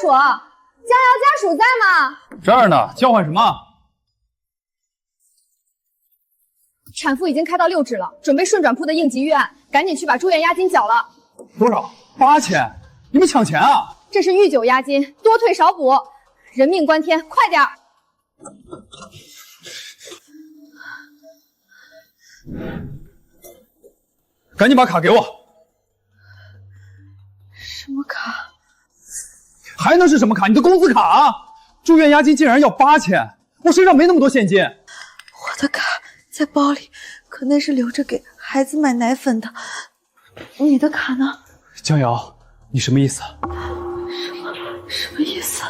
属，江瑶家属在吗？这儿呢，叫唤什么？产妇已经开到6指了，准备顺转铺的应急预案，赶紧去把住院押金缴了。多少？8000！你们抢钱啊？这是预酒押金，多退少补，人命关天，快点儿！赶紧把卡给我！什么卡？还能是什么卡？你的工资卡啊！住院押金竟然要8000，我身上没那么多现金。我的卡在包里，可那是留着给孩子买奶粉的。你的卡呢？江瑶，你什么意思？什么意思？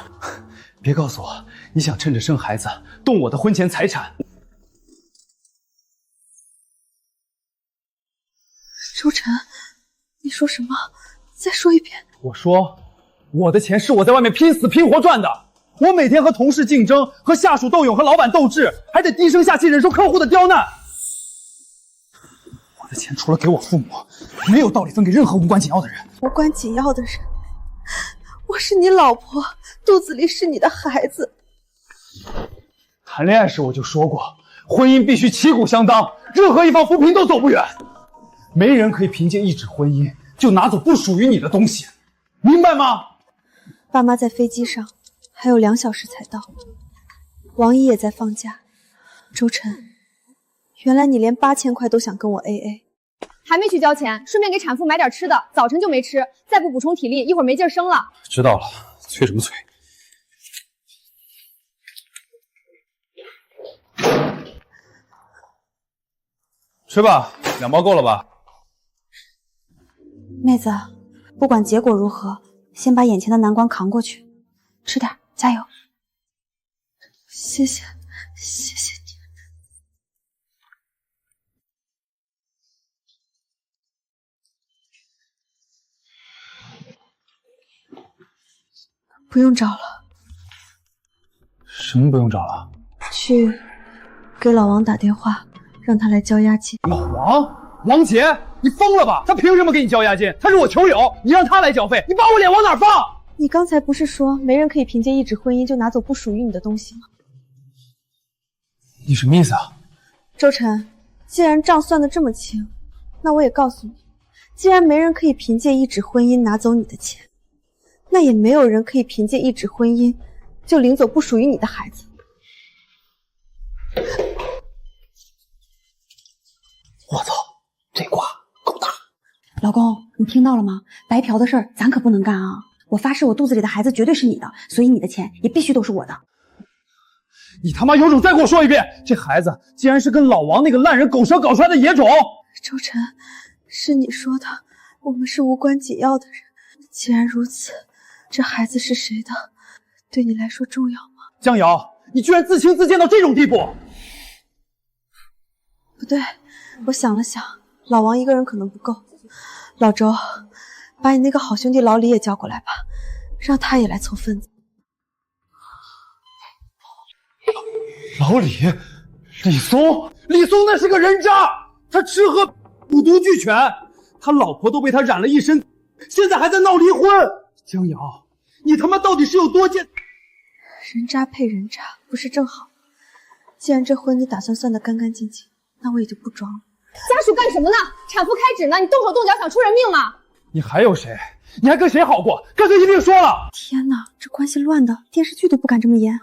别告诉我你想趁着生孩子动我的婚前财产。周晨，你说什么？再说一遍。我说，我的钱是我在外面拼死拼活赚的，我每天和同事竞争，和下属斗勇，和老板斗智，还得低声下气忍受客户的刁难。我的钱除了给我父母，没有道理分给任何无关紧要的人。无关紧要的人，我是你老婆，肚子里是你的孩子。谈恋爱时我就说过，婚姻必须旗鼓相当，任何一方扶贫都走不远。没人可以凭借一纸婚姻就拿走不属于你的东西，明白吗？爸妈在飞机上，还有2小时才到。王姨也在放假。周晨，原来你连8000块都想跟我 AA。还没去交钱，顺便给产妇买点吃的，早晨就没吃，再不补充体力，一会儿没劲生了。知道了，催什么催？吃吧，2包够了吧？妹子，不管结果如何，先把眼前的难关扛过去。吃点，加油。谢谢，谢谢你。不用找了。什么不用找了？去给老王打电话，让他来交押金。老王？王杰，你疯了吧？他凭什么给你交押金？他是我球友，你让他来交费，你把我脸往哪放？你刚才不是说没人可以凭借一纸婚姻就拿走不属于你的东西吗？你什么意思啊？周晨，既然账算得这么清，那我也告诉你，既然没人可以凭借一纸婚姻拿走你的钱，那也没有人可以凭借一纸婚姻就领走不属于你的孩子。我操，这瓜够大！老公，你听到了吗？白嫖的事儿咱可不能干啊！我发誓，我肚子里的孩子绝对是你的，所以你的钱也必须都是我的。你他妈有种再给我说一遍！这孩子竟然是跟老王那个烂人狗蛇搞出来的野种！周晨，是你说的，我们是无关紧要的人。既然如此，这孩子是谁的，对你来说重要吗？江瑶，你居然自轻自贱到这种地步！不对，我想了想，老王一个人可能不够。老周，把你那个好兄弟老李也叫过来吧，让他也来凑份子。老李，李松那是个人渣，他吃喝五毒俱全，他老婆都被他染了一身，现在还在闹离婚。江瑶，你他妈到底是有多贱？人渣配人渣，不是正好？既然这婚你打算算得干干净净，那我也就不装了。家属干什么呢？产妇开指呢，你动手动脚想出人命吗？你还有谁？你还跟谁好过？干脆一并说了！天哪，这关系乱的，电视剧都不敢这么演。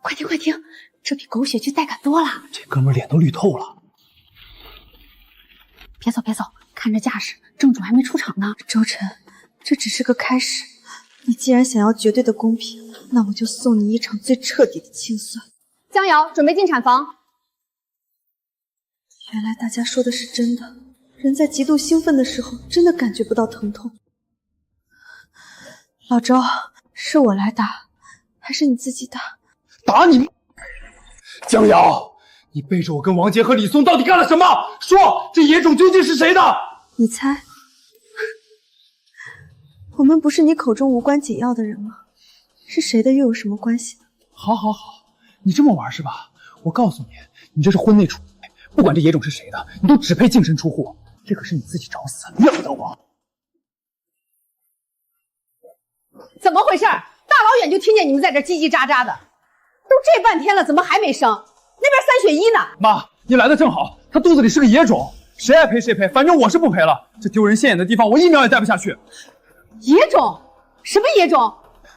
快听快听，这比狗血剧带感多了。这哥们脸都绿透了。别走别走，看这架势，正主还没出场呢。周晨，这只是个开始。你既然想要绝对的公平，那我就送你一场最彻底的清算。江瑶，准备进产房。原来大家说的是真的，人在极度兴奋的时候，真的感觉不到疼痛。老周，是我来打，还是你自己打？打你！江瑶，你背着我跟王杰和李松到底干了什么？说，这野种究竟是谁的？你猜？我们不是你口中无关紧要的人吗？是谁的又有什么关系呢？好，你这么玩是吧？我告诉你，你这是婚内出轨，不管这野种是谁的，你都只配净身出户。这可是你自己找死，怨不得我。怎么回事？大远就听见你们在这叽叽喳喳的，都这半天了，怎么还没生？那边3血1呢？妈，你来的正好，他肚子里是个野种，谁爱赔谁赔，反正我是不赔了。这丢人现眼的地方，我1秒也待不下去。野种？什么野种？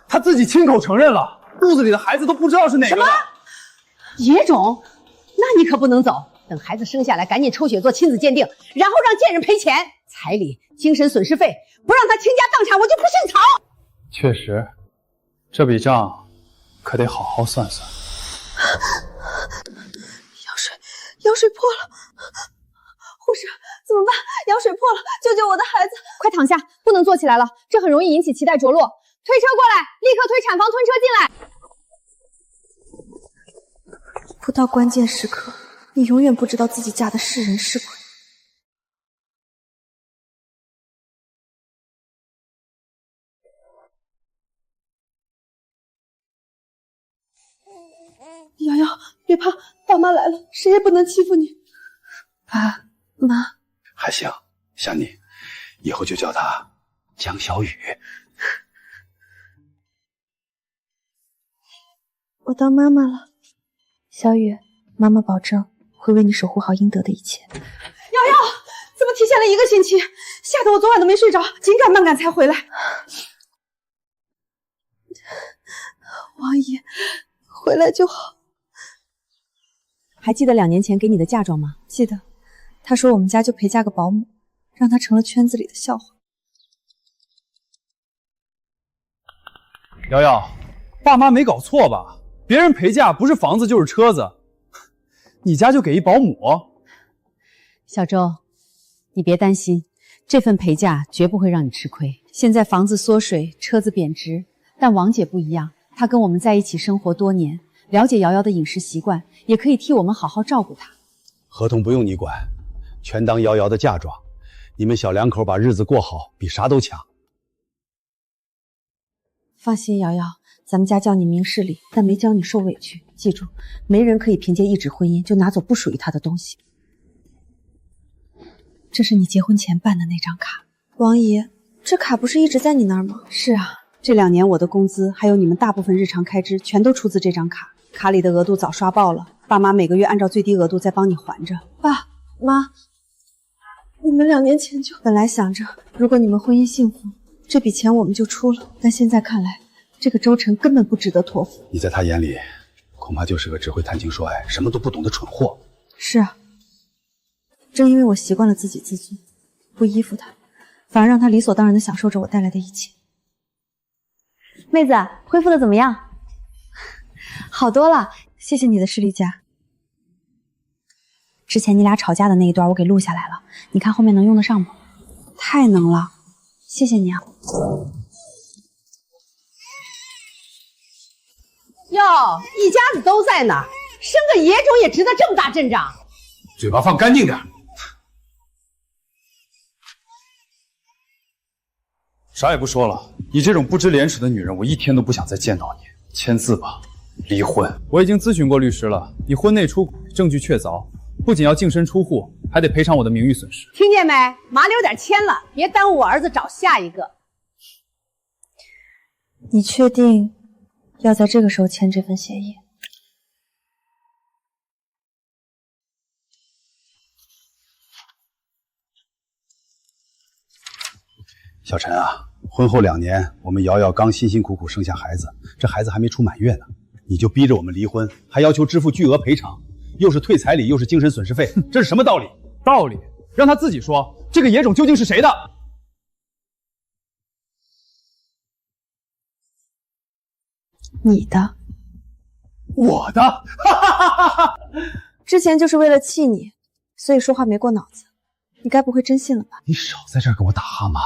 他自己亲口承认了，肚子里的孩子都不知道是哪个。什么？野种？那你可不能走，等孩子生下来，赶紧抽血做亲子鉴定，然后让贱人赔钱，彩礼、精神损失费，不让他倾家荡产，我就不顺曹。确实，这笔账可得好好算算。羊水破了，护士怎么办？羊水破了，救救我的孩子！快躺下，不能坐起来了，这很容易引起脐带着落。推车过来，立刻推产房吞车进来。不到关键时刻，你永远不知道自己嫁的是人是鬼。瑶瑶，别怕，爸妈来了，谁也不能欺负你。爸妈还行，想你，以后就叫她江小雨。我当妈妈了，小雨，妈妈保证会为你守护好应得的一切。瑶瑶，怎么提前了1个星期？吓得我昨晚都没睡着，紧赶慢赶才回来。王姨，回来就好。还记得2年前给你的嫁妆吗？记得，他说我们家就陪嫁个保姆，让他成了圈子里的笑话。瑶瑶，爸妈没搞错吧？别人陪嫁不是房子就是车子，你家就给一保姆。小周，你别担心，这份陪嫁绝不会让你吃亏。现在房子缩水，车子贬值，但王姐不一样，她跟我们在一起生活多年，了解瑶瑶的饮食习惯，也可以替我们好好照顾她。合同不用你管，全当瑶瑶的嫁妆。你们小两口把日子过好，比啥都强。放心，瑶瑶，咱们家教你明事理，但没教你受委屈。记住，没人可以凭借一纸婚姻就拿走不属于他的东西。这是你结婚前办的那张卡。王姨，这卡不是一直在你那儿吗？是啊，这2年我的工资还有你们大部分日常开支全都出自这张卡，卡里的额度早刷爆了，爸妈每个月按照最低额度再帮你还着。爸妈，你们2年前就……本来想着，如果你们婚姻幸福，这笔钱我们就出了，但现在看来，这个周晨根本不值得托付。你在他眼里，恐怕就是个只会谈情说爱、什么都不懂的蠢货。是啊，正因为我习惯了自给自足，不依附他，反而让他理所当然地享受着我带来的一切。妹子，恢复的怎么样？好多了，谢谢你的士力架。之前你俩吵架的那一段我给录下来了，你看后面能用得上不？太能了，谢谢你啊。哟，一家子都在呢，生个野种也值得这么大阵仗。嘴巴放干净点。啥也不说了，你这种不知廉耻的女人，我1天都不想再见到你。签字吧，离婚。我已经咨询过律师了，你婚内出轨，证据确凿，不仅要净身出户，还得赔偿我的名誉损失。听见没？麻溜点签了，别耽误我儿子找下一个。你确定要在这个时候签这份协议？小陈啊，婚后2年，我们瑶瑶刚辛辛苦苦生下孩子，这孩子还没出满月呢，你就逼着我们离婚，还要求支付巨额赔偿，又是退彩礼，又是精神损失费，这是什么道理？道理让他自己说，这个野种究竟是谁的？你的，我的。之前就是为了气你，所以说话没过脑子。你该不会真信了吧？你少在这儿给我打哈麻！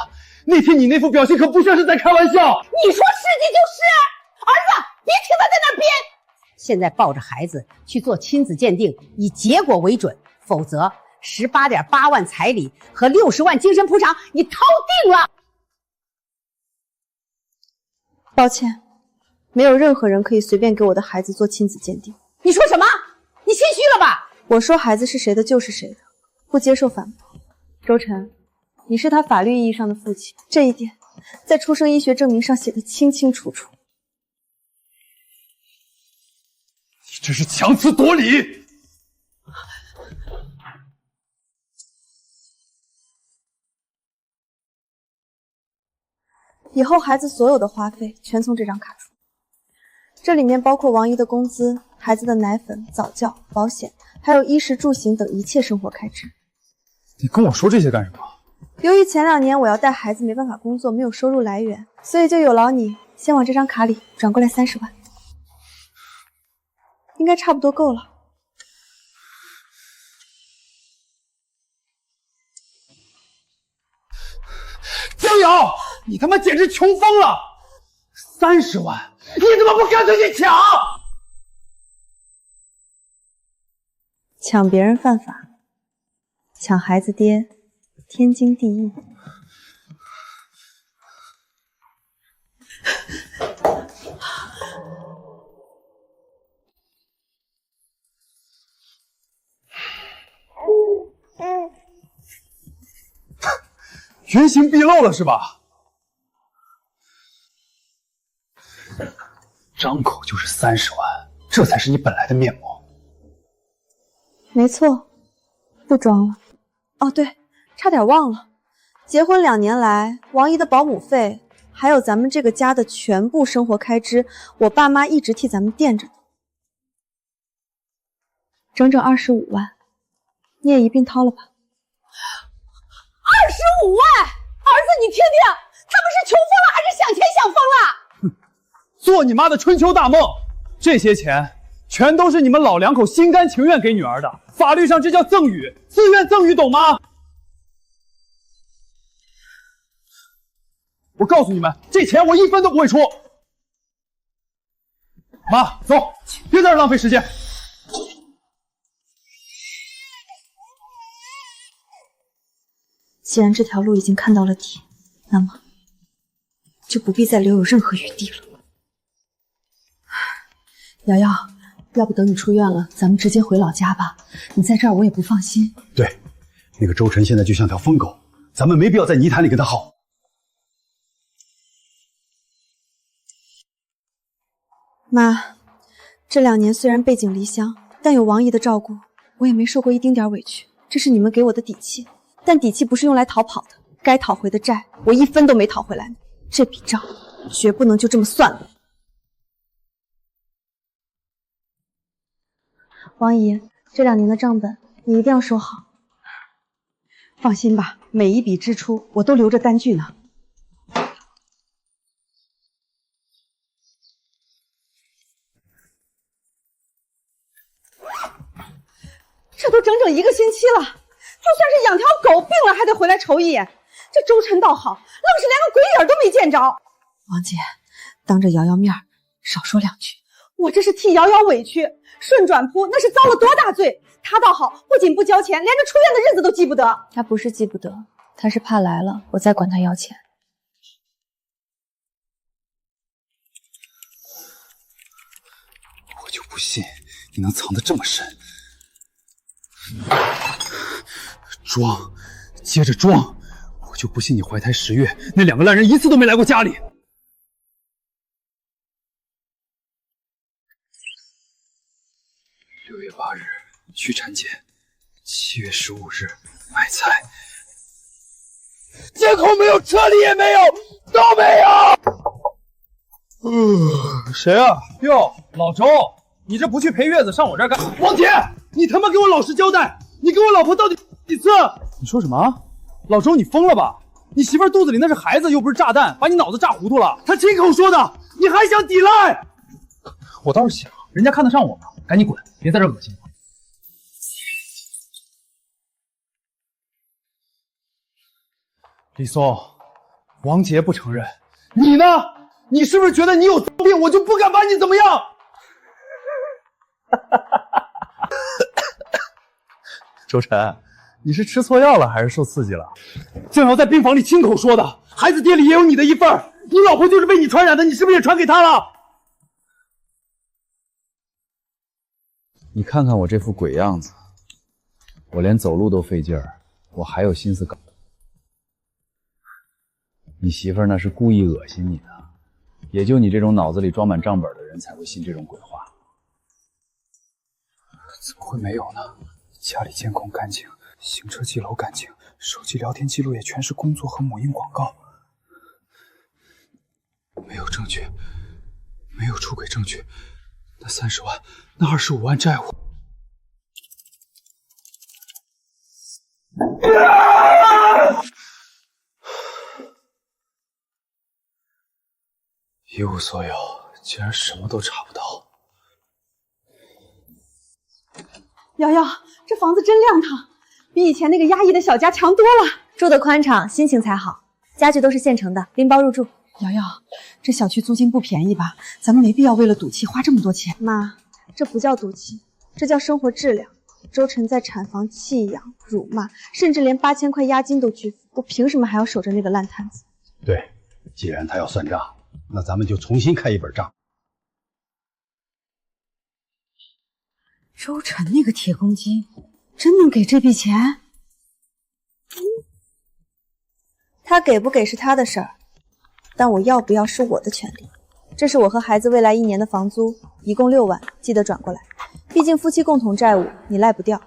那天你那副表情可不像是在开玩笑。你说是你就是，儿子，别听他在那儿编。现在抱着孩子去做亲子鉴定，以结果为准，否则18.8万彩礼和60万精神补偿你掏定了。抱歉，没有任何人可以随便给我的孩子做亲子鉴定。你说什么？你心虚了吧？我说孩子是谁的就是谁的，不接受反驳。周晨，你是他法律意义上的父亲，这一点在出生医学证明上写得清清楚楚。这是强词夺理。以后孩子所有的花费全从这张卡出，这里面包括王姨的工资、孩子的奶粉、早教、保险，还有衣食住行等一切生活开支。你跟我说这些干什么？由于前2年我要带孩子没办法工作，没有收入来源，所以就有劳你先往这张卡里转过来30万，应该差不多够了。江瑶，你他妈简直穷疯了！30万，你怎么不干脆去抢？抢别人犯法，抢孩子爹天经地义。原形毕露了是吧？张口就是30万，这才是你本来的面目。没错，不装了。哦对，差点忘了，结婚2年来，王姨的保姆费，还有咱们这个家的全部生活开支，我爸妈一直替咱们垫着的，整整25万，你也一并掏了吧。25万！儿子，你听听，他们是穷疯了还是想钱想疯了？做你妈的春秋大梦！这些钱全都是你们老两口心甘情愿给女儿的，法律上这叫赠与，自愿赠与，懂吗？我告诉你们，这钱我1分都不会出。妈，走，别在这浪费时间。既然这条路已经看到了底，那么就不必再留有任何余地了。瑶瑶，要不等你出院了，咱们直接回老家吧。你在这儿我也不放心。对，那个周晨现在就像条疯狗，咱们没必要在泥潭里跟他耗。妈，这2年虽然背井离乡，但有王姨的照顾，我也没受过一丁点委屈，这是你们给我的底气。但底气不是用来逃跑的，该讨回的债我1分都没讨回来呢，这笔账绝不能就这么算了。王姨，这2年的账本你一定要收好。放心吧，每一笔支出我都留着单据呢。这都整整1个星期了，就算是养条狗病了还得回来瞅一眼，这周晨倒好，愣是连个鬼影都没见着。王姐，当着瑶瑶面少说2句。我这是替瑶瑶委屈，顺转扑那是遭了多大罪，他倒好，不仅不交钱，连着出院的日子都记不得。他不是记不得，他是怕来了我再管他要钱。我就不信你能藏得这么深。装，接着装，我就不信你怀胎10月，那2个烂人一次都没来过家里。6月8日去产检，7月15日买菜。监控没有，车里也没有，都没有。谁啊？哟，老周，你这不去陪月子，上我这儿干？王姐，你他妈给我老实交代，你跟我老婆到底几次？你说什么？老周，你疯了吧？你媳妇儿肚子里那是孩子，又不是炸弹，把你脑子炸糊涂了。她亲口说的，你还想抵赖？我倒是想，人家看得上我吗？赶紧滚，别在这恶心我。李松，王杰不承认，你呢？你是不是觉得你有病，我就不敢把你怎么样？周晨，你是吃错药了还是受刺激了？江瑶在病房里亲口说的，孩子爹里也有你的一份儿，你老婆就是被你传染的，你是不是也传给她了？你看看我这副鬼样子，我连走路都费劲儿，我还有心思搞。你媳妇儿那是故意恶心你的，也就你这种脑子里装满账本的人才会信这种鬼话。怎么会没有呢？家里监控干净，行车记录干净，手机聊天记录也全是工作和母婴广告。没有证据，没有出轨证据，那30万，那25万债务。一无所有，竟然什么都查不到。瑶瑶，这房子真亮堂，比以前那个压抑的小家强多了。住得宽敞，心情才好。家具都是现成的，拎包入住。瑶瑶，这小区租金不便宜吧？咱们没必要为了赌气花这么多钱。妈，这不叫赌气，这叫生活质量。周晨在产房弃养、辱骂，甚至连8000块押金都拒付，我凭什么还要守着那个烂摊子？对，既然他要算账，那咱们就重新开一本账。周晨那个铁公鸡真能给这笔钱？他给不给是他的事儿，但我要不要是我的权利。这是我和孩子未来1年的房租，一共6万，记得转过来。毕竟夫妻共同债务，你赖不掉。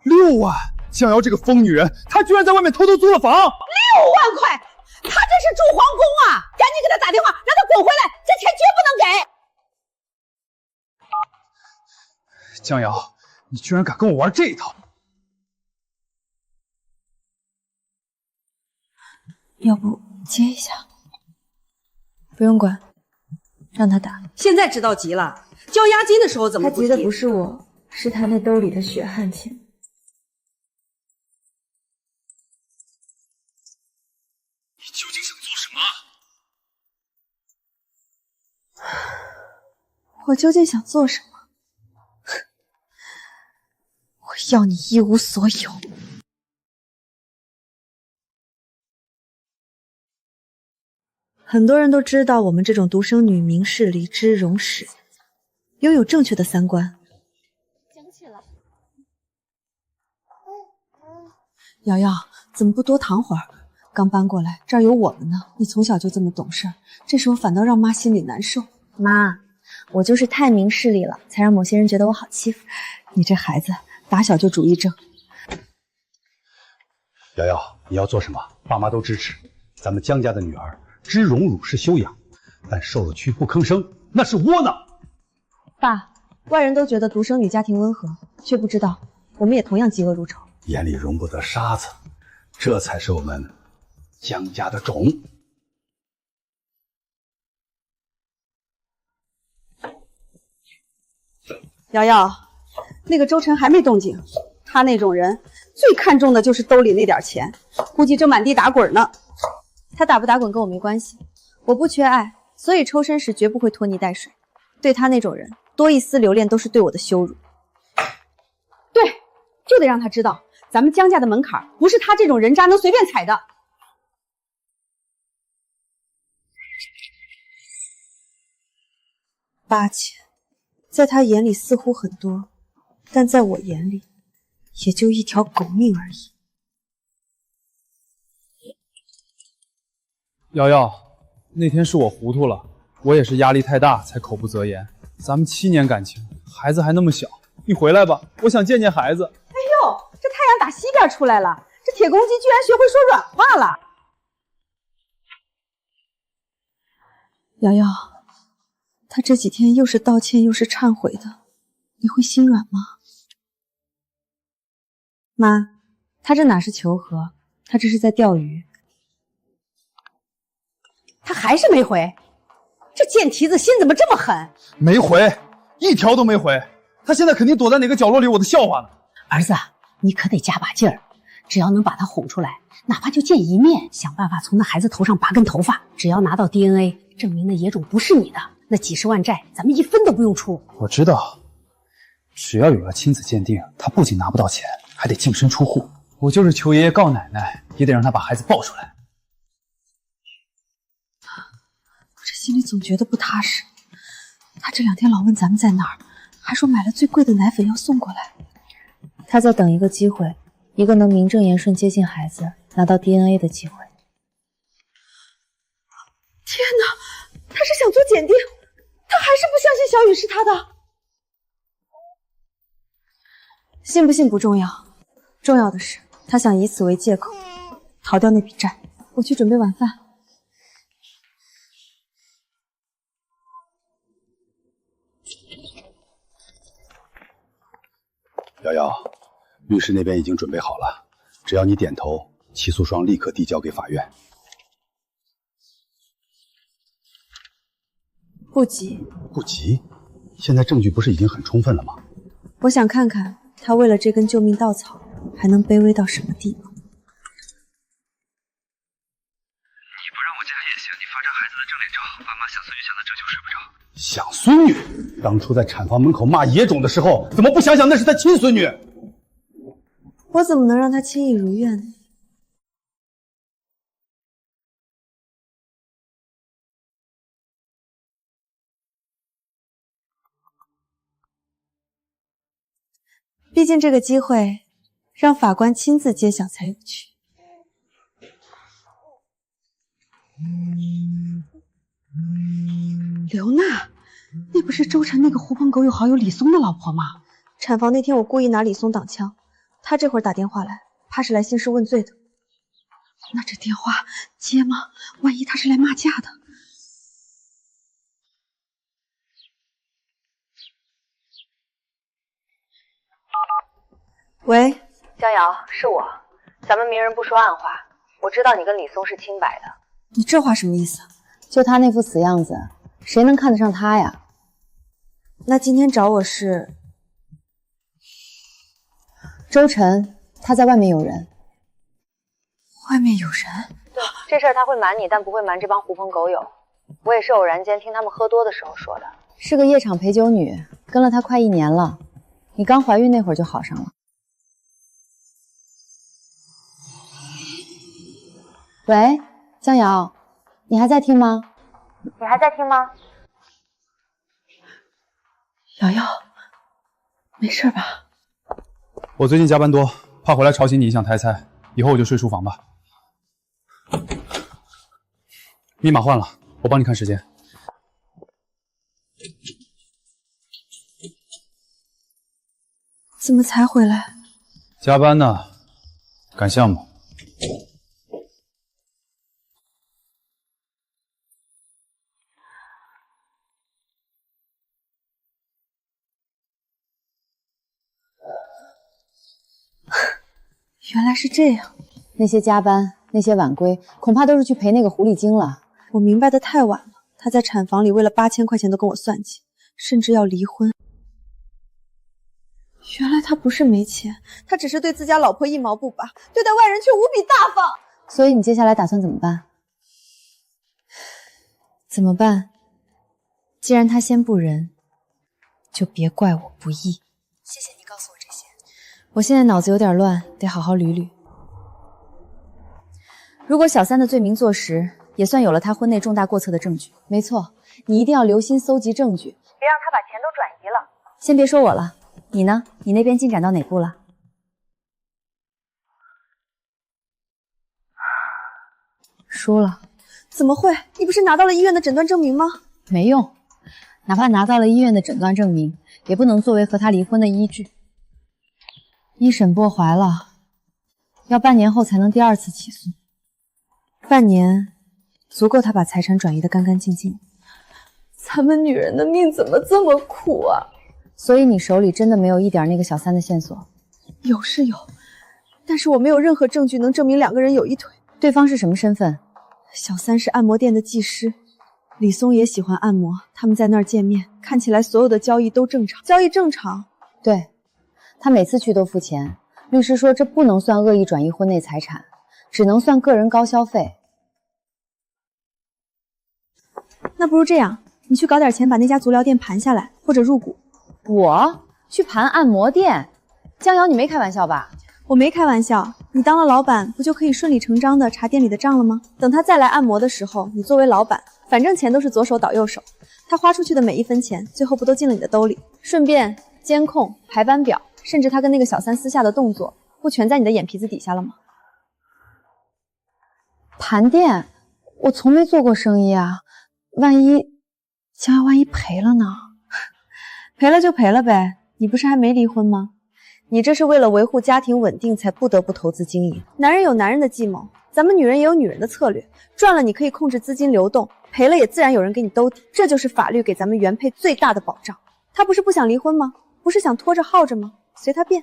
6万！江瑶这个疯女人，她居然在外面偷偷租了房。6万块，他这是住皇宫啊！赶紧给他打电话，让他滚回来，这钱绝不能给。江瑶，你居然敢跟我玩这一套！要不接一下？不用管，让他打。现在知道急了，交押金的时候怎么不提？他急的不是我，是他那兜里的血汗钱。你究竟想做什么？我究竟想做什么？我要你一无所有。很多人都知道我们这种独生女明事理、知荣耻，拥有正确的三观。想起了。瑶瑶，怎么不多躺会儿？刚搬过来，这儿有我们呢。你从小就这么懂事儿，这时候反倒让妈心里难受。妈，我就是太明事理了，才让某些人觉得我好欺负。你这孩子打小就主意正。瑶瑶，你要做什么，爸妈都支持。咱们江家的女儿知荣辱是修养，但受了屈不吭声，那是窝囊。爸，外人都觉得独生女家庭温和，却不知道我们也同样嫉恶如仇。眼里容不得沙子，这才是我们江家的种。瑶瑶，那个周晨还没动静，他那种人最看重的就是兜里那点钱，估计正满地打滚呢。他打不打滚跟我没关系，我不缺爱，所以抽身时绝不会拖泥带水。对他那种人，多一丝留恋都是对我的羞辱。对，就得让他知道，咱们江家的门槛不是他这种人渣能随便踩的。8000，在他眼里似乎很多，但在我眼里，也就一条狗命而已。瑶瑶，那天是我糊涂了，我也是压力太大才口不择言。咱们7年感情，孩子还那么小，你回来吧，我想见见孩子。哎呦，这太阳打西边出来了，这铁公鸡居然学会说软话了。瑶瑶，他这几天又是道歉又是忏悔的，你会心软吗？妈，他这哪是求和，他这是在钓鱼。他还是没回，这贱蹄子心怎么这么狠？没回，一条都没回。他现在肯定躲在哪个角落里，我的笑话呢。儿子，你可得加把劲儿，只要能把他哄出来，哪怕就见一面，想办法从那孩子头上拔根头发，只要拿到 DNA， 证明那野种不是你的，那几10万债咱们1分都不用出。我知道，只要有了亲子鉴定，他不仅拿不到钱，还得净身出户。我就是求爷爷告奶奶，也得让他把孩子抱出来。我这心里总觉得不踏实。他这2天老问咱们在哪儿，还说买了最贵的奶粉要送过来。他在等一个机会，一个能名正言顺接近孩子、拿到 DNA 的机会。天哪，他是想做检定，他他还是不相信小雨是他的。信不信不重要，重要的是他想以此为借口逃掉那笔债。我去准备晚饭。瑶瑶，律师那边已经准备好了，只要你点头，起诉状立刻递交给法院。不急，不急？现在证据不是已经很充分了吗？我想看看他为了这根救命稻草还能卑微到什么地步。你不让我假也行，你发张孩子的正脸照，爸妈想孙女想的这就睡不着。想孙女？当初在产房门口骂野种的时候，怎么不想想那是他亲孙女？我怎么能让他轻易如愿呢？毕竟这个机会让法官亲自揭晓才有趣。刘娜，那不是周晨那个狐朋狗友好友李松的老婆吗？产房那天我故意拿李松挡枪，他这会儿打电话来，怕是来兴师问罪的。那这电话接吗？万一他是来骂架的。喂，江瑶，是我。咱们明人不说暗话，我知道你跟李松是清白的。你这话什么意思？就他那副死样子，谁能看得上他呀？那今天找我是周晨，他在外面有人。外面有人？对，这事儿他会瞒你，但不会瞒这帮狐朋狗友。我也是偶然间听他们喝多的时候说的。是个夜场陪酒女，跟了他快1年了。你刚怀孕那会儿就好上了。喂，江瑶，你还在听吗？你还在听吗？瑶瑶，没事吧？我最近加班多，怕回来吵醒你影响台菜，以后我就睡书房吧。密码换了，我帮你看时间。怎么才回来？加班呢，赶项目。原来是这样。那些加班，那些晚归，恐怕都是去陪那个狐狸精了。我明白的太晚了，他在产房里为了8000块钱都跟我算计，甚至要离婚。原来他不是没钱，他只是对自家老婆一毛不拔，对待外人却无比大方。所以你接下来打算怎么办？怎么办？既然他先不仁，就别怪我不义。谢谢你告诉我这些。我现在脑子有点乱，得好好捋捋。如果小三的罪名坐实，也算有了他婚内重大过错的证据。没错，你一定要留心搜集证据，别让他把钱都转移了。先别说我了，你呢？你那边进展到哪步了？输了。怎么会？你不是拿到了医院的诊断证明吗？没用，哪怕拿到了医院的诊断证明，也不能作为和他离婚的依据。一审驳怀了，要半年后才能第2次起诉。半年足够他把财产转移得干干净净。咱们女人的命怎么这么苦啊？所以你手里真的没有一点那个小三的线索？有是有，但是我没有任何证据能证明2个人有一腿。对方是什么身份？小三是按摩店的技师，李松也喜欢按摩，他们在那儿见面，看起来所有的交易都正常。交易正常？对，他每次去都付钱。律师说这不能算恶意转移婚内财产，只能算个人高消费。那不如这样，你去搞点钱把那家足疗店盘下来，或者入股。我去盘按摩店？江瑶，你没开玩笑吧？我没开玩笑，你当了老板，不就可以顺理成章的查店里的账了吗？等他再来按摩的时候，你作为老板，反正钱都是左手倒右手，他花出去的每一分钱，最后不都进了你的兜里？顺便监控、排班表，甚至他跟那个小三私下的动作，不全在你的眼皮子底下了吗？盘店，我从没做过生意啊，万一将来万一赔了呢？赔了就赔了呗，你不是还没离婚吗？你这是为了维护家庭稳定才不得不投资经营。男人有男人的计谋，咱们女人也有女人的策略。赚了你可以控制资金流动，赔了也自然有人给你兜底，这就是法律给咱们原配最大的保障。他不是不想离婚吗？不是想拖着耗着吗？随他便。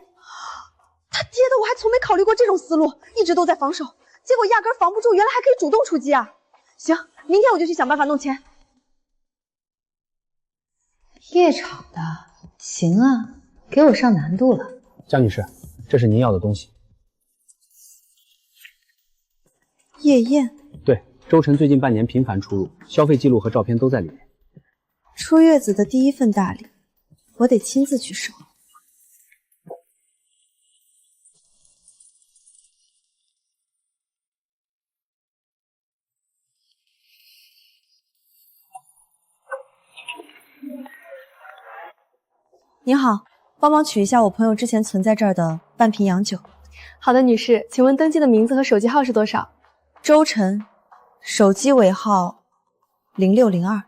他爹的，我还从没考虑过这种思路，一直都在防守，结果压根防不住，原来还可以主动出击啊！行，明天我就去想办法弄钱。夜场的，行啊，给我上难度了。江女士，这是您要的东西。夜宴。对，周晨最近半年频繁出入，消费记录和照片都在里面。出月子的第一份大礼，我得亲自去收。您好，帮忙取一下我朋友之前存在这儿的半瓶洋酒。好的，女士，请问登记的名字和手机号是多少？周晨，手机尾号0602。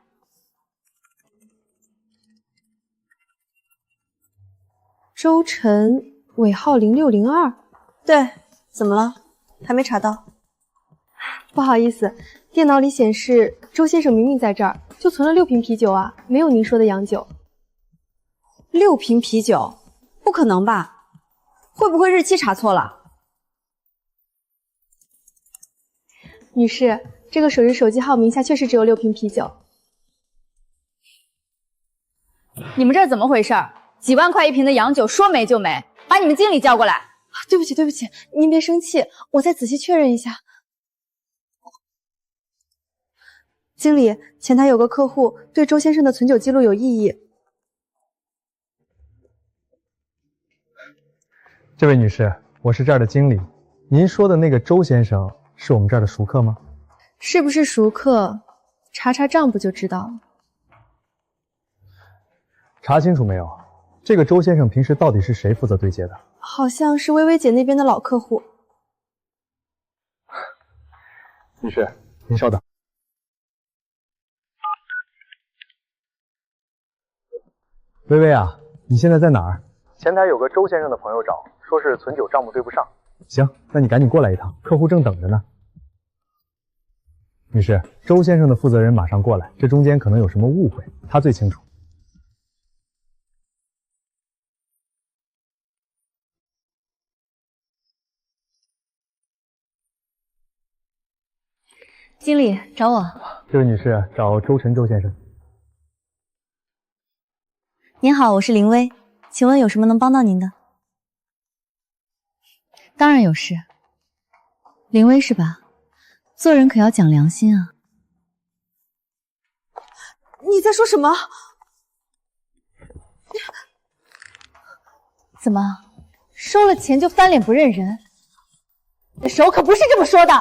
周晨，尾号0602。对，怎么了？还没查到？不好意思，电脑里显示周先生明明在这儿，就存了6瓶啤酒啊，没有您说的洋酒。6瓶啤酒？不可能吧？会不会日期查错了？女士，这个属于手机号名下确实只有6瓶啤酒。你们这儿怎么回事？几万块一瓶的洋酒说没就没，把你们经理叫过来。对不起，对不起，您别生气，我再仔细确认一下。经理，前台有个客户对周先生的存酒记录有异议。这位女士，我是这儿的经理。您说的那个周先生是我们这儿的熟客吗？是不是熟客，查查账不就知道了。查清楚没有？这个周先生平时到底是谁负责对接的？好像是薇薇姐那边的老客户。女士，您稍等。薇薇啊，你现在在哪儿？前台有个周先生的朋友找，说是存酒账目对不上。行，那你赶紧过来一趟，客户正等着呢。女士，周先生的负责人马上过来，这中间可能有什么误会，他最清楚。经理找我。这位女士找周晨周先生。您好，我是林薇，请问有什么能帮到您的？当然有事。林薇是吧？做人可要讲良心啊。你在说什么？怎么，收了钱就翻脸不认人？你手可不是这么说的。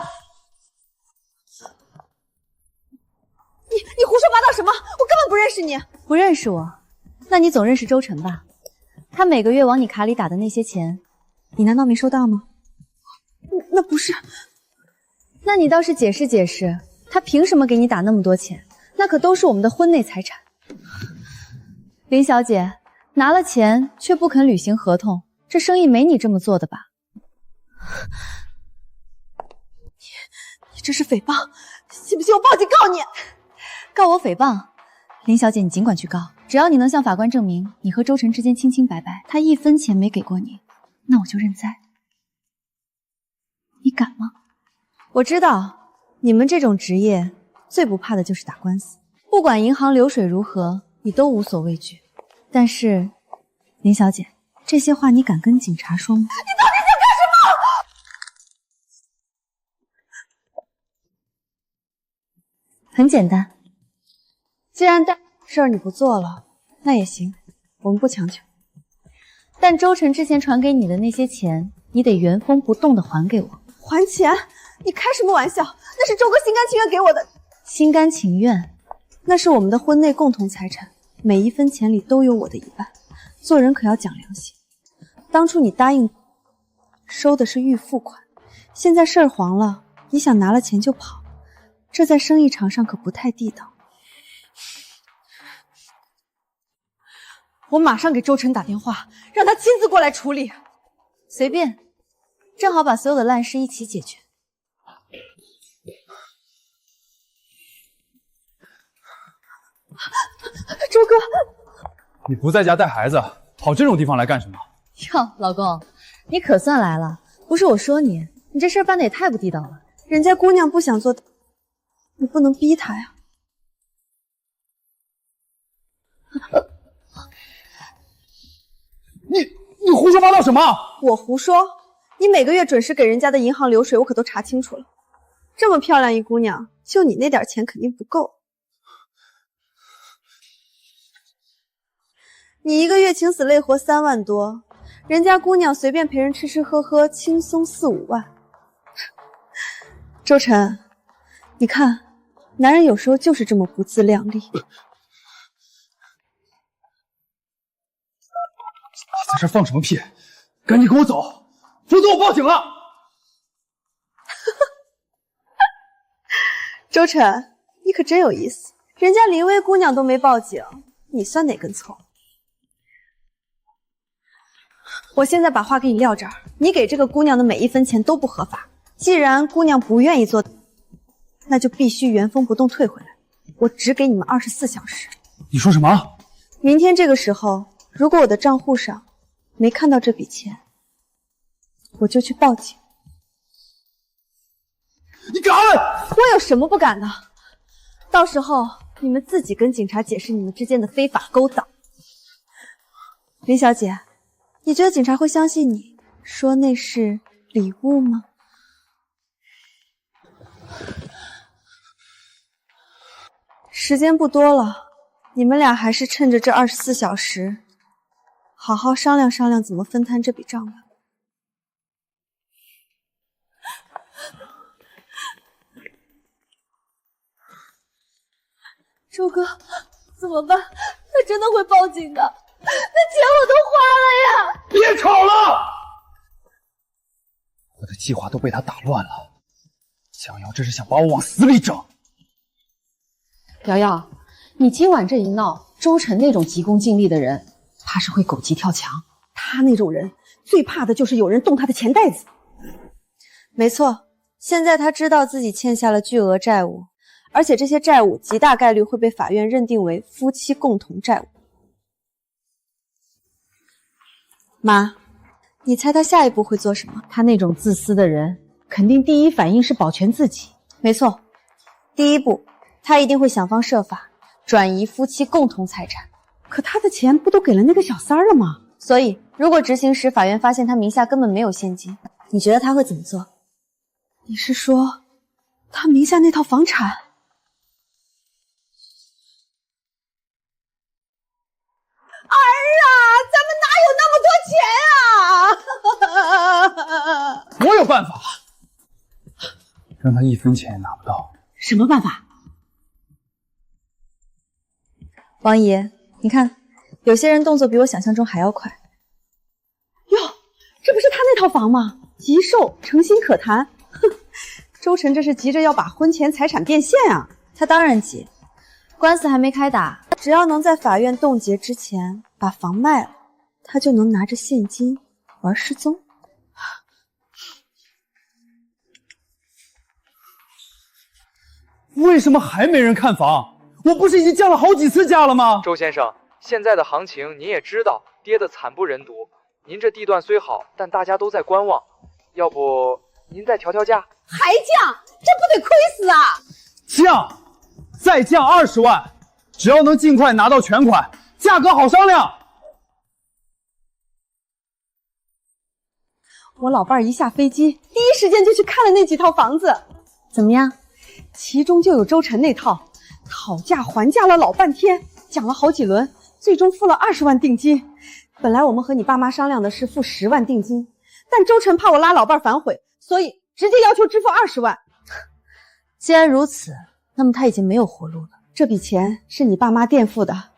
你胡说八道什么？我根本不认识你。不认识我？那你总认识周晨吧？他每个月往你卡里打的那些钱，你难道没收到吗？那不是。那你倒是解释解释，他凭什么给你打那么多钱？那可都是我们的婚内财产。林小姐，拿了钱却不肯履行合同，这生意没你这么做的吧？你这是诽谤，信不信我报警告你？告我诽谤？林小姐，你尽管去告，只要你能向法官证明你和周晨之间清清白白，他1分钱没给过你，那我就认栽。你敢吗？我知道，你们这种职业最不怕的就是打官司，不管银行流水如何，你都无所畏惧。但是，林小姐，这些话你敢跟警察说吗？你到底想干什么？很简单，既然事儿你不做了，那也行，我们不强求。但周晨之前传给你的那些钱，你得原封不动的还给我。还钱？你开什么玩笑？那是周哥心甘情愿给我的。心甘情愿？那是我们的婚内共同财产，每1分钱里都有我的一半。做人可要讲良心。当初你答应收的是预付款，现在事儿黄了，你想拿了钱就跑，这在生意场上可不太地道。我马上给周晨打电话，让他亲自过来处理。随便，正好把所有的烂事一起解决。周哥，你不在家带孩子，跑这种地方来干什么？哟，老公，你可算来了！不是我说你，你这事儿办的也太不地道了。人家姑娘不想做，你不能逼她呀。你胡说八道什么？我胡说？你每个月准时给人家的银行流水，我可都查清楚了。这么漂亮一姑娘，就你那点钱肯定不够。你一个月请死累活3万多，人家姑娘随便陪人吃吃喝喝，轻松4、5万。周晨，你看，男人有时候就是这么不自量力。在这放什么屁？赶紧跟我走，否则我报警了！周晨，你可真有意思，人家林薇姑娘都没报警，你算哪根葱？我现在把话给你撂这儿，你给这个姑娘的每一分钱都不合法。既然姑娘不愿意做，那就必须原封不动退回来。我只给你们24小时。你说什么？明天这个时候，如果我的账户上没看到这笔钱，我就去报警。你敢？我有什么不敢的？到时候你们自己跟警察解释你们之间的非法勾当。林小姐，你觉得警察会相信你说那是礼物吗？时间不多了，你们俩还是趁着这24小时，好好商量商量怎么分摊这笔账吧。周哥，怎么办？他真的会报警的，那钱我都花了呀！别吵了！我的计划都被他打乱了，江瑶这是想把我往死里整。瑶瑶，你今晚这一闹，周晨那种急功近利的人，怕是会狗急跳墙。他那种人最怕的就是有人动他的钱袋子。没错，现在他知道自己欠下了巨额债务，而且这些债务极大概率会被法院认定为夫妻共同债务。妈，你猜他下一步会做什么？他那种自私的人，肯定第一反应是保全自己。没错，第一步，他一定会想方设法转移夫妻共同财产。可他的钱不都给了那个小三儿了吗？所以，如果执行时法院发现他名下根本没有现金，你觉得他会怎么做？你是说，他名下那套房产？儿啊，咱们哪有那么多钱啊？我有办法，让他1分钱也拿不到。什么办法？王姨，你看，有些人动作比我想象中还要快。哟，这不是他那套房吗？急售，诚心可谈。哼，周晨这是急着要把婚前财产变现啊！他当然急，官司还没开打，只要能在法院冻结之前把房卖了，他就能拿着现金玩失踪。为什么还没人看房？我不是已经降了好几次价了吗？周先生，现在的行情您也知道，跌得惨不忍睹。您这地段虽好，但大家都在观望，要不您再调调价？还降，这不得亏死啊！降，再降20万，只要能尽快拿到全款，价格好商量。我老伴儿一下飞机，第一时间就去看了那几套房子，怎么样？其中就有周晨那套。讨价还价了老半天，讲了好几轮，最终付了20万定金。本来我们和你爸妈商量的是付10万定金，但周晨怕我拉老伴反悔，所以直接要求支付20万。既然如此，那么他已经没有活路了。这笔钱是你爸妈垫付的，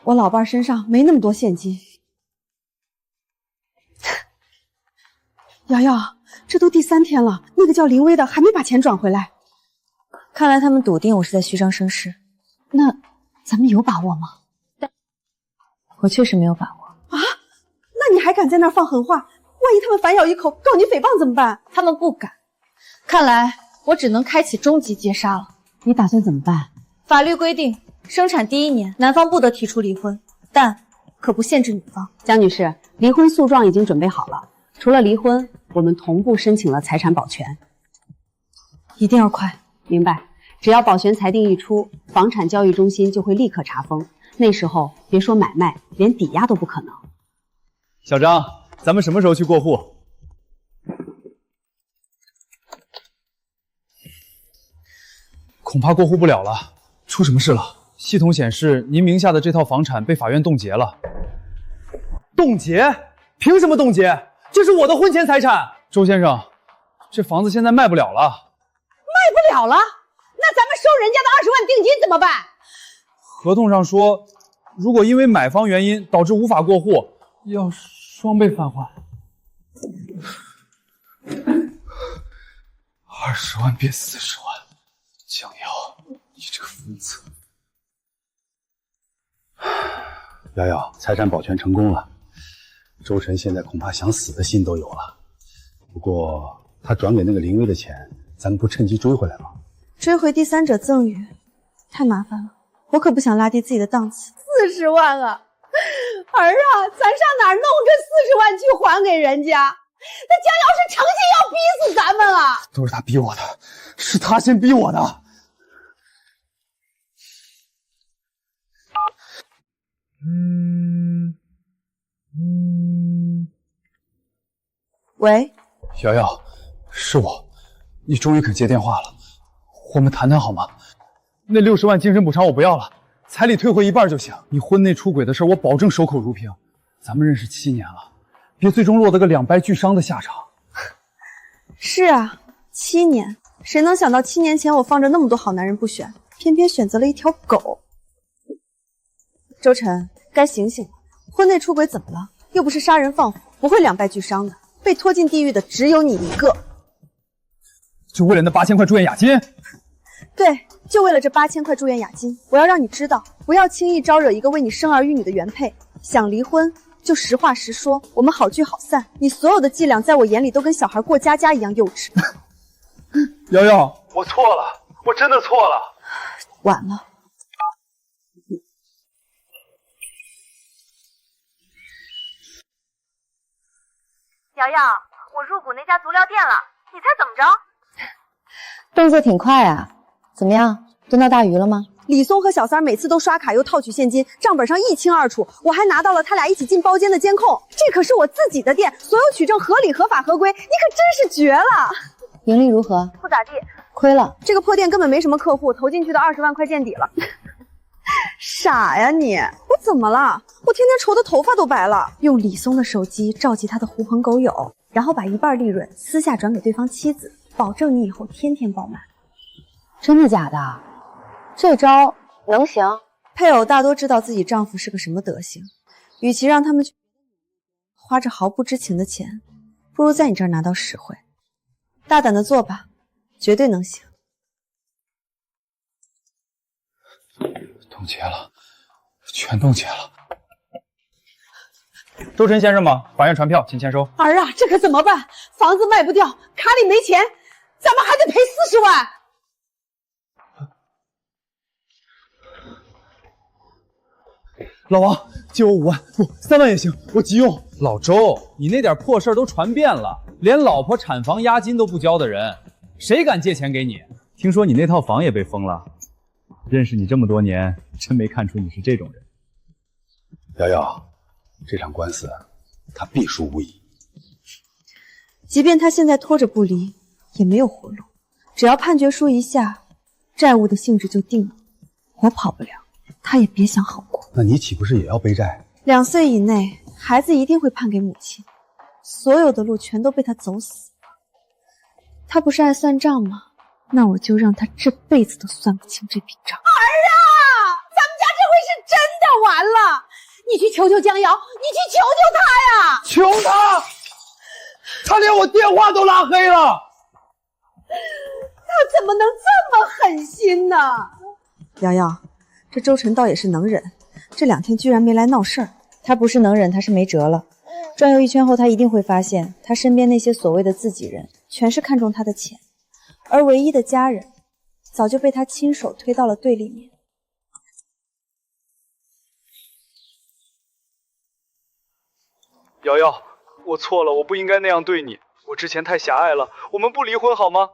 我老伴身上没那么多现金。瑶瑶，这都第3天了，那个叫林薇的还没把钱转回来。看来他们笃定我是在虚张声势。那咱们有把握吗？我确实没有把握。啊？那你还敢在那儿放狠话？万一他们反咬一口告你诽谤怎么办？他们不敢。看来我只能开启终极截杀了。你打算怎么办？法律规定，生产第1年，男方不得提出离婚，但可不限制女方。江女士，离婚诉状已经准备好了，除了离婚，我们同步申请了财产保全。一定要快。明白。只要保全裁定一出，房产交易中心就会立刻查封，那时候别说买卖，连抵押都不可能。小张，咱们什么时候去过户？恐怕过户不了了。出什么事了？系统显示您名下的这套房产被法院冻结了。冻结？凭什么冻结？这是我的婚前财产。周先生，这房子现在卖不了了。卖不了了？那咱们收人家的20万定金怎么办？合同上说，如果因为买方原因导致无法过户，要双倍返还。20万变40万，江瑶，你这个疯子！瑶瑶，财产保全成功了，周晨现在恐怕想死的心都有了。不过他转给那个林薇的钱，咱们不趁机追回来吗？追回第三者赠与，太麻烦了，我可不想拉低自己的档次。40万啊！儿啊，咱上哪儿弄这40万去还给人家？那江瑶是诚心要逼死咱们啊！都是他逼我的，是他先逼我的。喂，瑶瑶，是我，你终于肯接电话了，我们谈谈好吗？那60万精神补偿我不要了，彩礼退回1半就行。你婚内出轨的事我保证守口如瓶。咱们认识7年了，别最终落得个两败俱伤的下场。是啊，7年，谁能想到7年前我放着那么多好男人不选，偏偏选择了一条狗。周晨，该醒醒了，婚内出轨怎么了？又不是杀人放火，不会两败俱伤的。被拖进地狱的只有你一个。就为了那8000块住院押金？对，就为了这8000块住院押金，我要让你知道，不要轻易招惹一个为你生儿育女的原配。想离婚就实话实说，我们好聚好散。你所有的伎俩在我眼里都跟小孩过家家一样幼稚。瑶瑶，我错了，我真的错了。晚了。瑶瑶，我入股那家足疗店了，你猜怎么着？动作挺快啊，怎么样，蹲到大鱼了吗？李松和小三每次都刷卡又套取现金，账本上一清二楚，我还拿到了他俩一起进包间的监控。这可是我自己的店，所有取证合理合法合规，你可真是绝了。盈利如何？不咋地，亏了。这个破店根本没什么客户，投进去的20万块见底了。傻呀你！我怎么了？我天天愁得头发都白了。用李松的手机召集他的狐朋狗友，然后把1半利润私下转给对方妻子，保证你以后天天爆满。真的假的？这招能行？配偶大多知道自己丈夫是个什么德行，与其让他们去花着毫不知情的钱，不如在你这儿拿到实惠。大胆的做吧，绝对能行。冻结了，全冻结了。周晨先生吗？法院传票，请签收。儿啊，这可怎么办？房子卖不掉，卡里没钱，咱们还得赔40万。老王，借我5万，不3万也行，我急用。老周，你那点破事儿都传遍了，连老婆产房押金都不交的人，谁敢借钱给你？听说你那套房也被封了。认识你这么多年，真没看出你是这种人。瑶瑶，这场官司他必输无疑。即便他现在拖着不离，也没有活路。只要判决书一下，债务的性质就定了。我跑不了，他也别想好过。那你岂不是也要背债？2岁以内，孩子一定会判给母亲，所有的路全都被他走死。他不是爱算账吗？那我就让他这辈子都算不清这笔账。儿啊，咱们家这回是真的完了！你去求求江瑶，你去求求他呀！求他！他连我电话都拉黑了。他怎么能这么狠心呢？瑶瑶，这周晨倒也是能忍，这2天居然没来闹事儿，他不是能忍，他是没辙了。转悠一圈后，他一定会发现，他身边那些所谓的自己人，全是看中他的钱，而唯一的家人，早就被他亲手推到了对立面。瑶瑶，我错了，我不应该那样对你，我之前太狭隘了，我们不离婚好吗？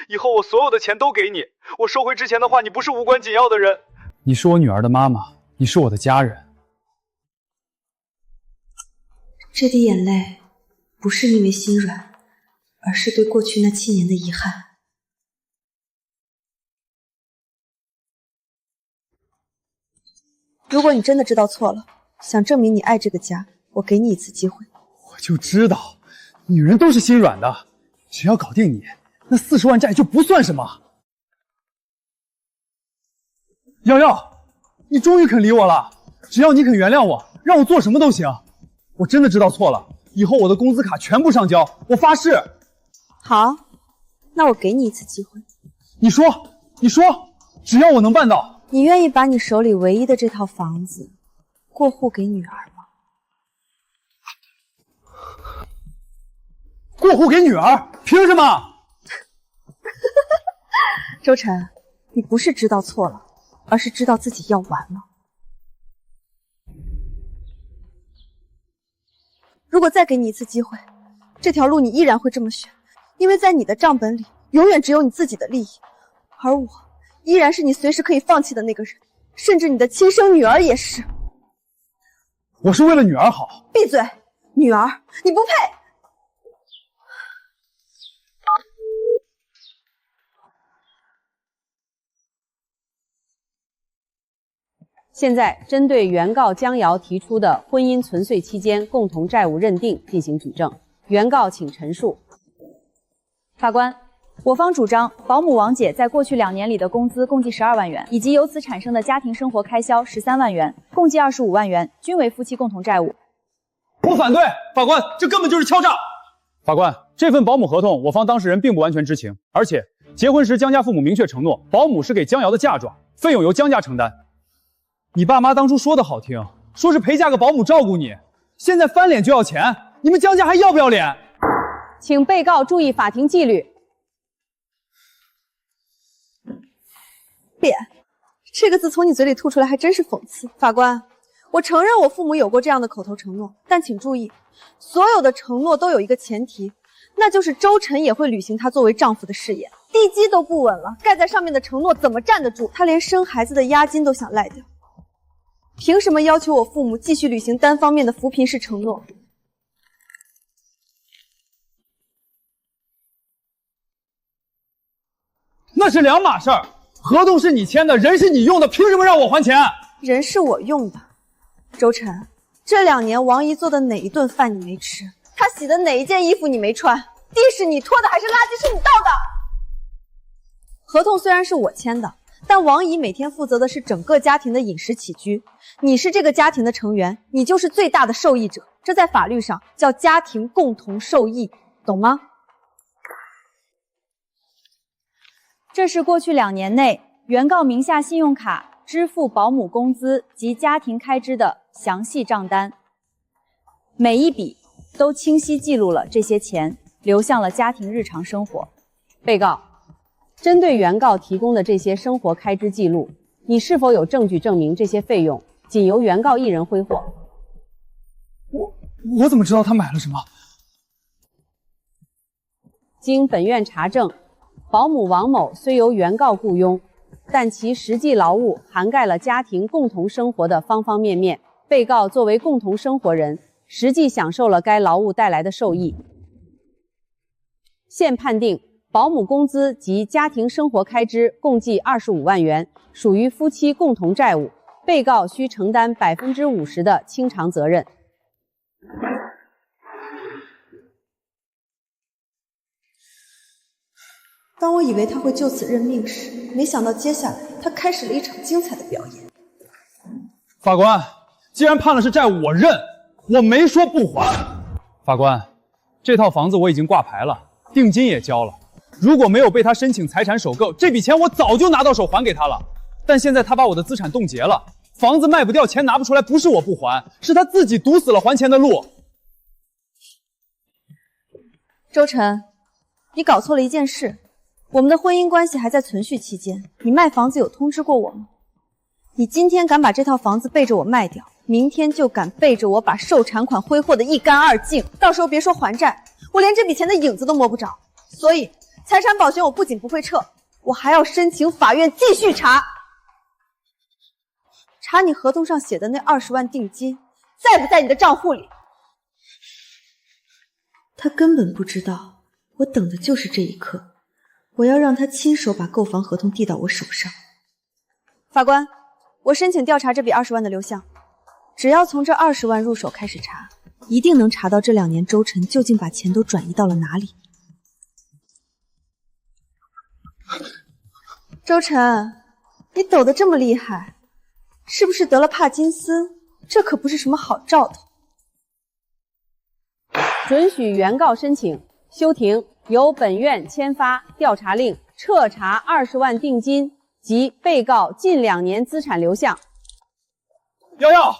以后我所有的钱都给你，我收回之前的话，你不是无关紧要的人。你是我女儿的妈妈，你是我的家人。这滴眼泪不是因为心软，而是对过去那7年的遗憾。如果你真的知道错了，想证明你爱这个家，我给你一次机会。我就知道，女人都是心软的，只要搞定你，那40万债就不算什么。瑶瑶，你终于肯理我了，只要你肯原谅我，让我做什么都行。我真的知道错了，以后我的工资卡全部上交，我发誓。好，那我给你一次机会。你说，只要我能办到。你愿意把你手里唯一的这套房子过户给女儿吗？过户给女儿？凭什么？周晨，你不是知道错了，而是知道自己要完了。如果再给你一次机会，这条路你依然会这么选，因为在你的账本里，永远只有你自己的利益，而我依然是你随时可以放弃的那个人，甚至你的亲生女儿也是。我是为了女儿好。闭嘴，女儿，你不配。现在针对原告江瑶提出的婚姻存续期间共同债务认定进行举证，原告请陈述。法官，我方主张保姆王姐在过去2年里的工资共计12万元，以及由此产生的家庭生活开销13万元，共计25万元，均为夫妻共同债务。我反对，法官，这根本就是敲诈。法官，这份保姆合同我方当事人并不完全知情，而且结婚时江家父母明确承诺，保姆是给江瑶的嫁妆，费用由江家承担。你爸妈当初说的好听，说是陪嫁个保姆照顾你，现在翻脸就要钱，你们江家还要不要脸？请被告注意法庭纪律。脸，这个字从你嘴里吐出来还真是讽刺。法官，我承认我父母有过这样的口头承诺，但请注意，所有的承诺都有一个前提，那就是周晨也会履行他作为丈夫的誓言。地基都不稳了，盖在上面的承诺怎么站得住？他连生孩子的押金都想赖掉。凭什么要求我父母继续履行单方面的扶贫式承诺？那是两码事儿，合同是你签的，人是你用的，凭什么让我还钱？人是我用的。周晨，这2年王姨做的哪一顿饭你没吃？她洗的哪一件衣服你没穿？地是你拖的还是垃圾是你倒的？合同虽然是我签的，但王姨每天负责的是整个家庭的饮食起居。你是这个家庭的成员，你就是最大的受益者，这在法律上叫家庭共同受益，懂吗？这是过去2年内原告名下信用卡支付保姆工资及家庭开支的详细账单，每一笔都清晰记录了这些钱流向了家庭日常生活。被告，针对原告提供的这些生活开支记录，你是否有证据证明这些费用仅由原告一人挥霍？我怎么知道他买了什么？经本院查证，保姆王某虽由原告雇佣，但其实际劳务涵盖了家庭共同生活的方方面面。被告作为共同生活人，实际享受了该劳务带来的受益。现判定保姆工资及家庭生活开支共计25万元，属于夫妻共同债务，被告需承担50%的清偿责任。当我以为他会就此认命时，没想到接下来他开始了一场精彩的表演。法官，既然判了是债务，我认，我没说不还。法官，这套房子我已经挂牌了，定金也交了。如果没有被他申请财产首购，这笔钱我早就拿到手还给他了。但现在他把我的资产冻结了，房子卖不掉，钱拿不出来，不是我不还，是他自己堵死了还钱的路。周晨，你搞错了一件事，我们的婚姻关系还在存续期间，你卖房子有通知过我吗？你今天敢把这套房子背着我卖掉，明天就敢背着我把受产款挥霍得一干二净，到时候别说还债，我连这笔钱的影子都摸不着。所以财产保全我不仅不会撤，我还要申请法院继续查你合同上写的那20万定金在不在你的账户里。他根本不知道，我等的就是这一刻，我要让他亲手把购房合同递到我手上。法官，我申请调查这笔20万的流向，只要从这20万入手开始查，一定能查到这2年周晨究竟把钱都转移到了哪里。周晨，你抖得这么厉害，是不是得了帕金森？这可不是什么好兆头。准许原告申请休庭，由本院签发调查令，彻查20万定金及被告近2年资产流向。瑶瑶，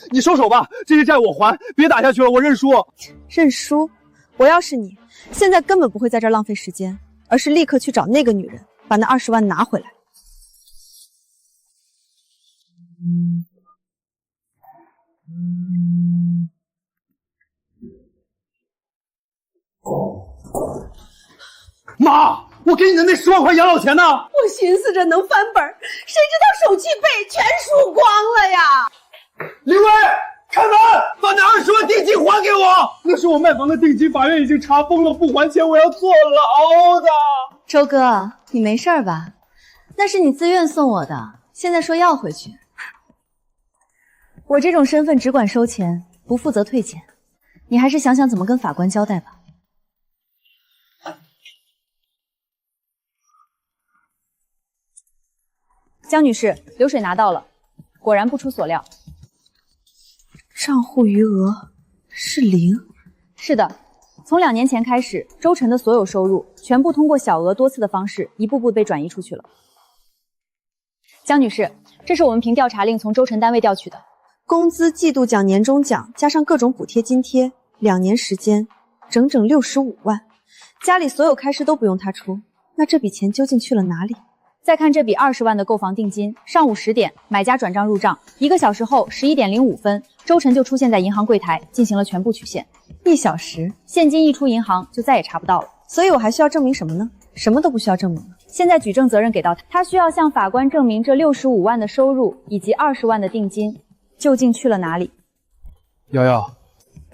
你收手吧，这些债我还，别打下去了，我认输。认输？我要是你，现在根本不会在这儿浪费时间，而是立刻去找那个女人，把那20万拿回来。妈，我给你的那10万块养老钱呢？我寻思着能翻本，谁知道手续费全输光了呀！林薇，开门，把那20万定金还给我！那是我卖房的定金，法院已经查封了，不还钱我要坐牢的。周哥，你没事吧？那是你自愿送我的，现在说要回去。我这种身份只管收钱，不负责退钱，你还是想想怎么跟法官交代吧。江女士，流水拿到了，果然不出所料，账户余额是0。是的，从2年前开始，周晨的所有收入全部通过小额多次的方式，一步步被转移出去了。江女士，这是我们凭调查令从周晨单位调取的，工资、季度奖、年终奖加上各种补贴津贴，2年时间整整65万，家里所有开支都不用他出，那这笔钱究竟去了哪里？再看这笔20万的购房定金，上午10点买家转账入账，1个小时后11点05分，周晨就出现在银行柜台进行了全部取现。1小时，现金一出银行就再也查不到了。所以我还需要证明什么呢？什么都不需要证明了。现在举证责任给到他，他需要向法官证明这65万的收入以及20万的定金究竟去了哪里。瑶瑶，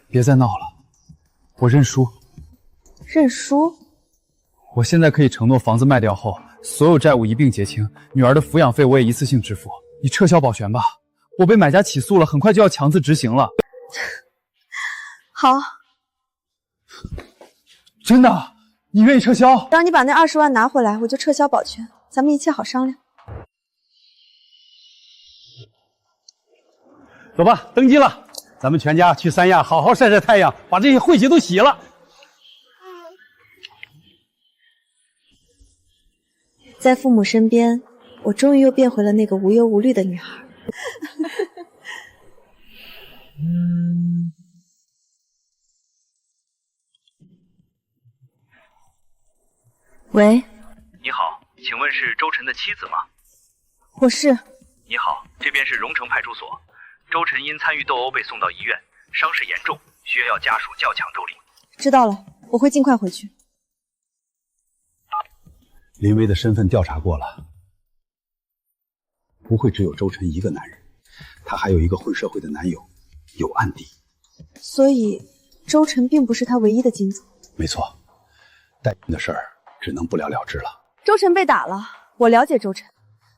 别再闹了，我认输。认输？我现在可以承诺，房子卖掉后，所有债务一并结清，女儿的抚养费我也一次性支付。你撤销保全吧，我被买家起诉了，很快就要强制执行了。好，真的？你愿意撤销？只要你把那20万拿回来，我就撤销保全，咱们一切好商量。走吧，登记了，咱们全家去三亚好好晒晒太阳，把这些晦气都洗了。在父母身边，我终于又变回了那个无忧无虑的女孩。喂，你好，请问是周晨的妻子吗？我是。你好，这边是荣城派出所，周晨因参与斗殴被送到医院，伤势严重，需要家属较强州理。知道了，我会尽快回去。林薇的身份调查过了，不会只有周晨一个男人，他还有一个混社会的男友，有案底。所以，周晨并不是他唯一的金主。没错，代孕的事儿只能不了了之了。周晨被打了，我了解周晨，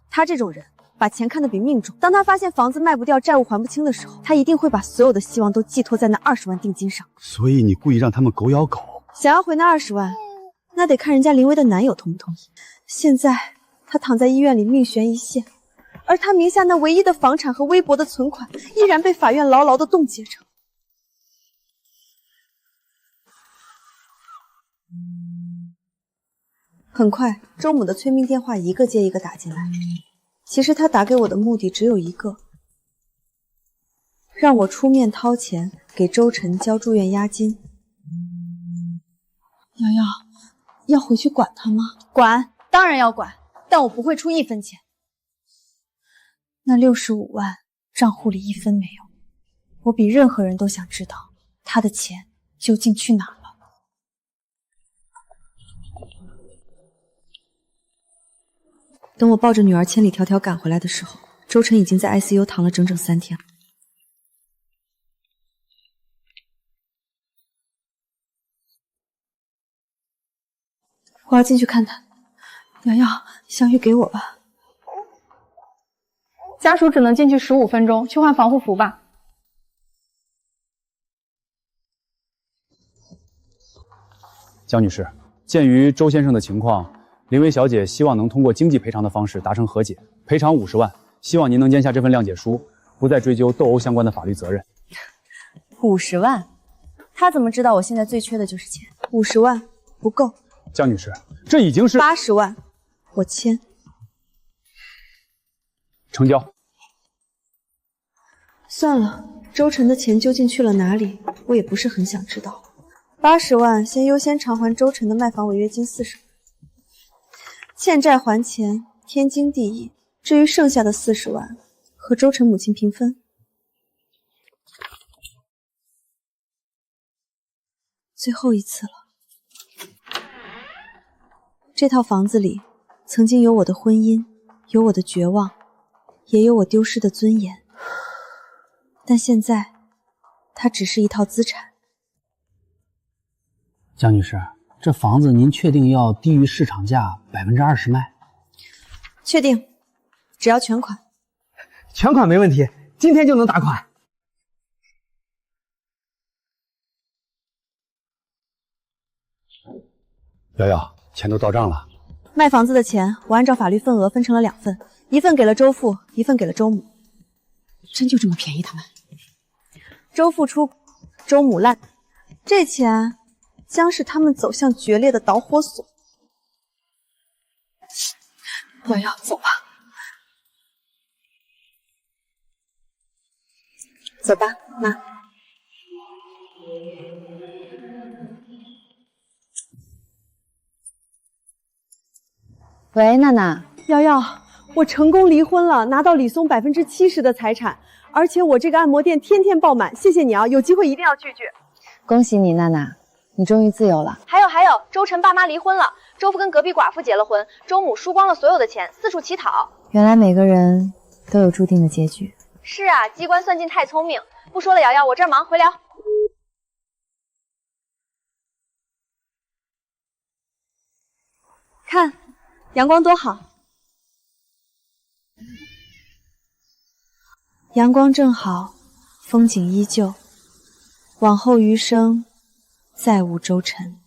他这种人把钱看得比命重。当他发现房子卖不掉，债务还不清的时候，他一定会把所有的希望都寄托在那20万定金上。所以你故意让他们狗咬狗，想要回那20万，那得看人家林薇的男友同不同意。现在他躺在医院里命悬一线，而他名下那唯一的房产和微薄的存款，依然被法院牢牢地冻结着。很快，周母的催命电话一个接一个打进来。其实他打给我的目的只有一个，让我出面掏钱给周晨交住院押金。瑶瑶，要回去管他吗？管，当然要管，但我不会出1分钱。那65万账户里1分没有，我比任何人都想知道他的钱究竟去哪了。等我抱着女儿千里迢迢赶回来的时候，周晨已经在 ICU 躺了整整3天了。我要进去看他。瑶瑶，香玉给我吧。家属只能进去15分钟，去换防护服吧。江女士，鉴于周先生的情况，林薇小姐希望能通过经济赔偿的方式达成和解，赔偿50万，希望您能签下这份谅解书，不再追究斗殴相关的法律责任。50万？他怎么知道我现在最缺的就是钱？50万不够。江女士，这已经是80万，我签。成交。算了，周晨的钱究竟去了哪里，我也不是很想知道。80万先优先偿还周晨的卖房违约金40万，欠债还钱天经地义。至于剩下的40万，和周晨母亲平分。最后一次了。这套房子里曾经有我的婚姻，有我的绝望，也有我丢失的尊严，但现在它只是一套资产。江女士，这房子您确定要低于市场价20%卖？确定，只要全款。全款没问题，今天就能打款。瑶瑶，钱都到账了。卖房子的钱，我按照法律份额分成了2份，1份给了周父，1份给了周母。真就这么便宜他们？周父出，周母烂，这钱将是他们走向决裂的导火索。瑶瑶，走吧。走吧，妈。喂，娜娜。瑶瑶，我成功离婚了，拿到李松70%的财产，而且我这个按摩店天天爆满，谢谢你啊，有机会一定要聚聚。恭喜你，娜娜，你终于自由了。还有，周晨爸妈离婚了，周父跟隔壁寡妇结了婚，周母输光了所有的钱，四处乞讨。原来每个人都有注定的结局。是啊，机关算尽太聪明。不说了，瑶瑶，我这儿忙，回聊。看，阳光多好。阳光正好，风景依旧，往后余生再无周晨。